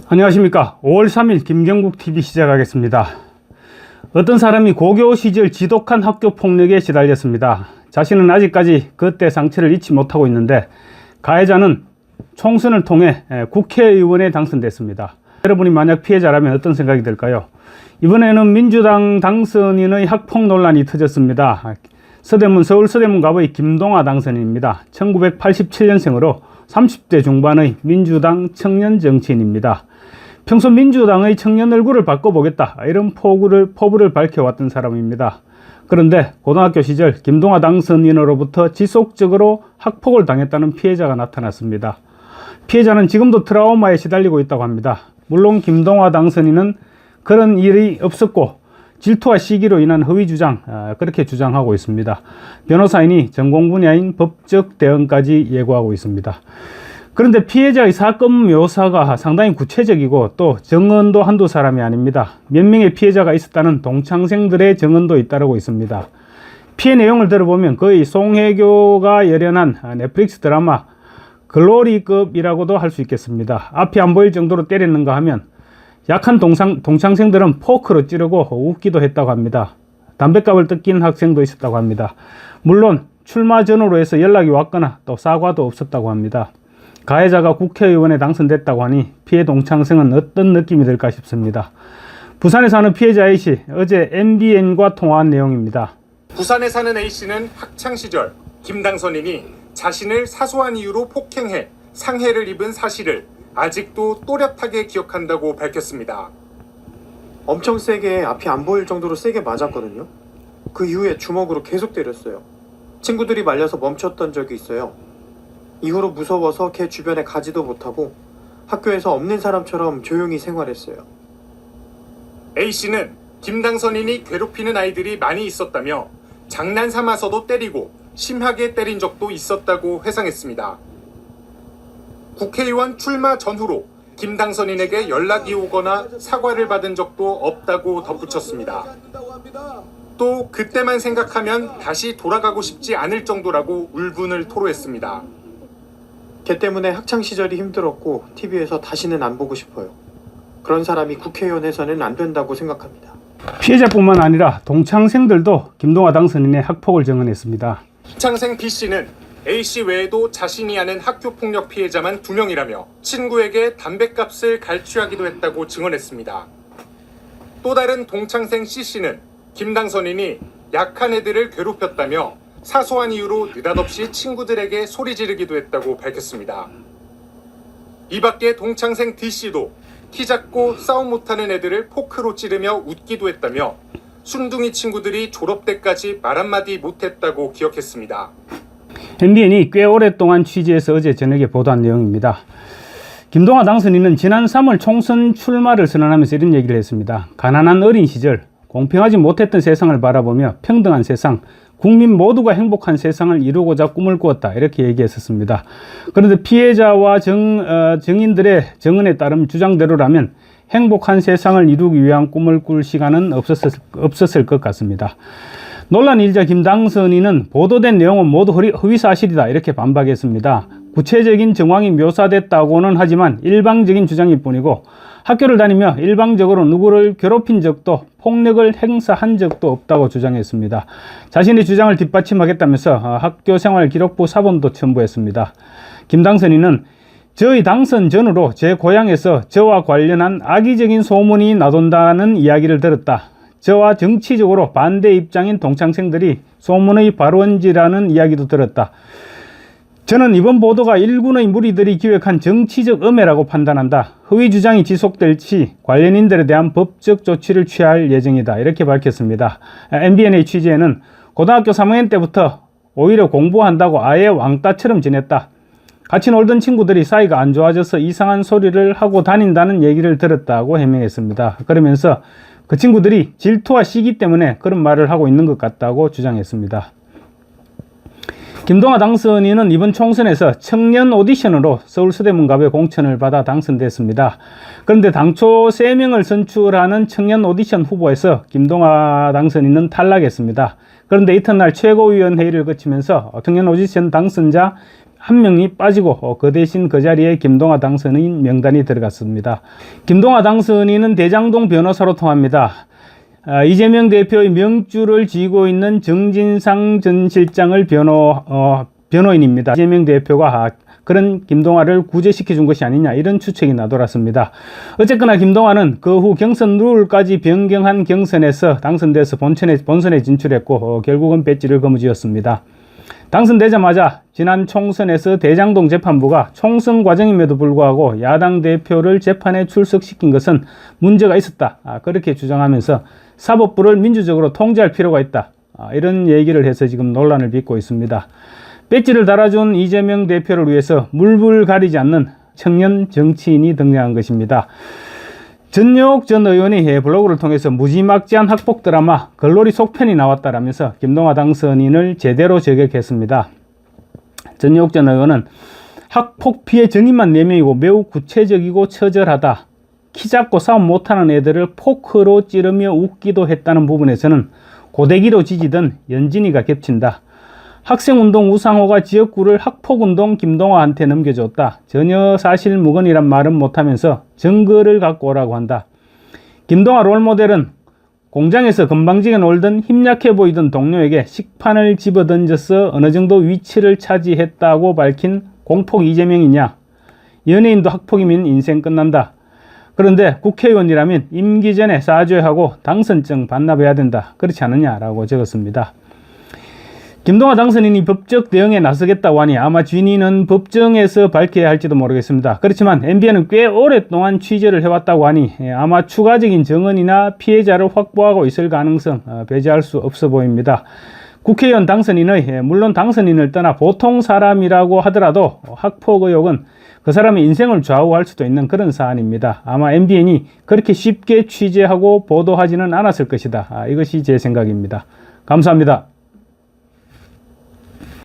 안녕하십니까. 5월 3일 김경국TV 시작하겠습니다. 어떤 사람이 고교 시절 지독한 학교 폭력에 시달렸습니다. 자신은 아직까지 그때 상처를 잊지 못하고 있는데 가해자는 총선을 통해 국회의원에 당선됐습니다. 여러분이 만약 피해자라면 어떤 생각이 들까요? 이번에는 민주당 당선인의 학폭 논란이 터졌습니다. 서울 서대문갑의 김동아 당선인입니다. 1987년생으로 30대 중반의 민주당 청년 정치인입니다. 평소 민주당의 청년 얼굴을 바꿔보겠다, 이런 포부를 밝혀왔던 사람입니다. 그런데 고등학교 시절 김동아 당선인으로부터 지속적으로 학폭을 당했다는 피해자가 나타났습니다. 피해자는 지금도 트라우마에 시달리고 있다고 합니다. 물론 김동아 당선인은 그런 일이 없었고 질투와 시기로 인한 허위 주장, 그렇게 주장하고 있습니다. 변호사인이 전공 분야인 법적 대응까지 예고하고 있습니다. 그런데 피해자의 사건 묘사가 상당히 구체적이고 또 증언도 한두 사람이 아닙니다. 몇 명의 피해자가 있었다는 동창생들의 증언도 잇따르고 있습니다. 피해 내용을 들어보면 거의 송혜교가 열연한 넷플릭스 드라마 글로리급이라고도 할 수 있겠습니다. 앞이 안 보일 정도로 때렸는가 하면 약한 동창생들은 포크로 찌르고 웃기도 했다고 합니다. 담뱃갑을 뜯긴 학생도 있었다고 합니다. 물론 출마 전후로 해서 연락이 왔거나 또 사과도 없었다고 합니다. 가해자가 국회의원에 당선됐다고 하니 피해 동창생은 어떤 느낌이 들까 싶습니다. 부산에 사는 피해자 A씨, 어제 MBN과 통화한 내용입니다. 부산에 사는 A씨는 학창시절 김 당선인이 자신을 사소한 이유로 폭행해 상해를 입은 사실을 아직도 또렷하게 기억한다고 밝혔습니다. 엄청 세게 앞이 안 보일 정도로 세게 맞았거든요. 그 이후에 주먹으로 계속 때렸어요. 친구들이 말려서 멈췄던 적이 있어요. 이후로 무서워서 걔 주변에 가지도 못하고 학교에서 없는 사람처럼 조용히 생활했어요. A씨는 김 당선인이 괴롭히는 아이들이 많이 있었다며 장난 삼아서도 때리고 심하게 때린 적도 있었다고 회상했습니다. 국회의원 출마 전후로 김 당선인에게 연락이 오거나 사과를 받은 적도 없다고 덧붙였습니다. 또 그때만 생각하면 다시 돌아가고 싶지 않을 정도라고 울분을 토로했습니다. 걔 때문에 학창시절이 힘들었고 TV에서 다시는 안 보고 싶어요. 그런 사람이 국회의원 해서는 안 된다고 생각합니다. 피해자뿐만 아니라 동창생들도 김동아 당선인의 학폭을 증언했습니다. 학창생 B씨는 A씨 외에도 자신이 아는 학교폭력 피해자만 2명이라며 친구에게 담뱃값을 갈취하기도 했다고 증언했습니다. 또 다른 동창생 C씨는 김 당선인이 약한 애들을 괴롭혔다며 사소한 이유로 느닷없이 친구들에게 소리 지르기도 했다고 밝혔습니다. 이 밖에 동창생 D씨도 키 작고 싸움 못하는 애들을 포크로 찌르며 웃기도 했다며 순둥이 친구들이 졸업 때까지 말 한마디 못했다고 기억했습니다. MBN이 꽤 오랫동안 취재해서 어제 저녁에 보도한 내용입니다. 김동아 당선인은 지난 3월 총선 출마를 선언하면서 이런 얘기를 했습니다. 가난한 어린 시절, 공평하지 못했던 세상을 바라보며 평등한 세상, 국민 모두가 행복한 세상을 이루고자 꿈을 꾸었다, 이렇게 얘기했었습니다. 그런데 피해자와 증인들의 증언에 따른 주장대로라면 행복한 세상을 이루기 위한 꿈을 꿀 시간은 없었을 것 같습니다. 논란 일자 김 당선인은 보도된 내용은 모두 허위사실이다, 이렇게 반박했습니다. 구체적인 정황이 묘사됐다고는 하지만 일방적인 주장일 뿐이고 학교를 다니며 일방적으로 누구를 괴롭힌 적도 폭력을 행사한 적도 없다고 주장했습니다. 자신의 주장을 뒷받침하겠다면서 학교생활 기록부 사본도 첨부했습니다. 김 당선인은 저의 당선 전후로 제 고향에서 저와 관련한 악의적인 소문이 나돈다는 이야기를 들었다. 저와 정치적으로 반대 입장인 동창생들이 소문의 발원지라는 이야기도 들었다. 저는 이번 보도가 일군의 무리들이 기획한 정치적 음해라고 판단한다. 허위 주장이 지속될 시 관련인들에 대한 법적 조치를 취할 예정이다, 이렇게 밝혔습니다. MBN의 취재에는 고등학교 3학년 때부터 오히려 공부한다고 아예 왕따처럼 지냈다. 같이 놀던 친구들이 사이가 안 좋아져서 이상한 소리를 하고 다닌다는 얘기를 들었다고 해명했습니다. 그러면서 그 친구들이 질투와 시기 때문에 그런 말을 하고 있는 것 같다고 주장했습니다. 김동아 당선인은 이번 총선에서 청년 오디션으로 서울 서대문갑에 공천을 받아 당선됐습니다. 그런데 당초 3명을 선출하는 청년 오디션 후보에서 김동아 당선인은 탈락했습니다. 그런데 이튿날 최고위원회의를 거치면서 청년 오디션 당선자 한 명이 빠지고 그 대신 그 자리에 김동완 당선인 명단이 들어갔습니다. 김동완 당선인은 대장동 변호사로 통합니다. 이재명 대표의 명주를 쥐고 있는 정진상 전 실장을 변호인입니다. 이재명 대표가 그런 김동완을 구제시켜 준 것이 아니냐, 이런 추측이 나돌았습니다. 어쨌거나 김동완은 그 후 경선 룰까지 변경한 경선에서 당선돼서 본선에 진출했고 결국은 배지를 거머쥐었습니다. 당선되자마자 지난 총선에서 대장동 재판부가 총선 과정임에도 불구하고 야당 대표를 재판에 출석시킨 것은 문제가 있었다, 그렇게 주장하면서 사법부를 민주적으로 통제할 필요가 있다, 이런 얘기를 해서 지금 논란을 빚고 있습니다. 배지를 달아준 이재명 대표를 위해서 물불 가리지 않는 청년 정치인이 등장한 것입니다. 전여옥 전 의원이 블로그를 통해서 무지막지한 학폭 드라마 글로리 속편이 나왔다라면서 김동완 당선인을 제대로 저격했습니다. 전여옥 전 의원은 학폭 피해 증인만 4명이고 매우 구체적이고 처절하다, 키 작고 싸움 못하는 애들을 포크로 찌르며 웃기도 했다는 부분에서는 고데기로 지지던 연진이가 겹친다. 학생운동 우상호가 지역구를 학폭운동 김동완한테 넘겨줬다. 전혀 사실무근이란 말은 못하면서 증거를 갖고 오라고 한다. 김동완 롤모델은 공장에서 건방지게 놀던 힘약해 보이던 동료에게 식판을 집어던져서 어느 정도 위치를 차지했다고 밝힌 공폭 이재명이냐. 연예인도 학폭이면 인생 끝난다. 그런데 국회의원이라면 임기 전에 사죄하고 당선증 반납해야 된다, 그렇지 않느냐라고 적었습니다. 김동완 당선인이 법적 대응에 나서겠다고 하니 아마 진위는 법정에서 밝혀야 할지도 모르겠습니다. 그렇지만 MBN은 꽤 오랫동안 취재를 해왔다고 하니 아마 추가적인 증언이나 피해자를 확보하고 있을 가능성 배제할 수 없어 보입니다. 국회의원 당선인의, 물론 당선인을 떠나 보통 사람이라고 하더라도 학폭 의혹은 그 사람의 인생을 좌우할 수도 있는 그런 사안입니다. 아마 MBN이 그렇게 쉽게 취재하고 보도하지는 않았을 것이다, 이것이 제 생각입니다. 감사합니다.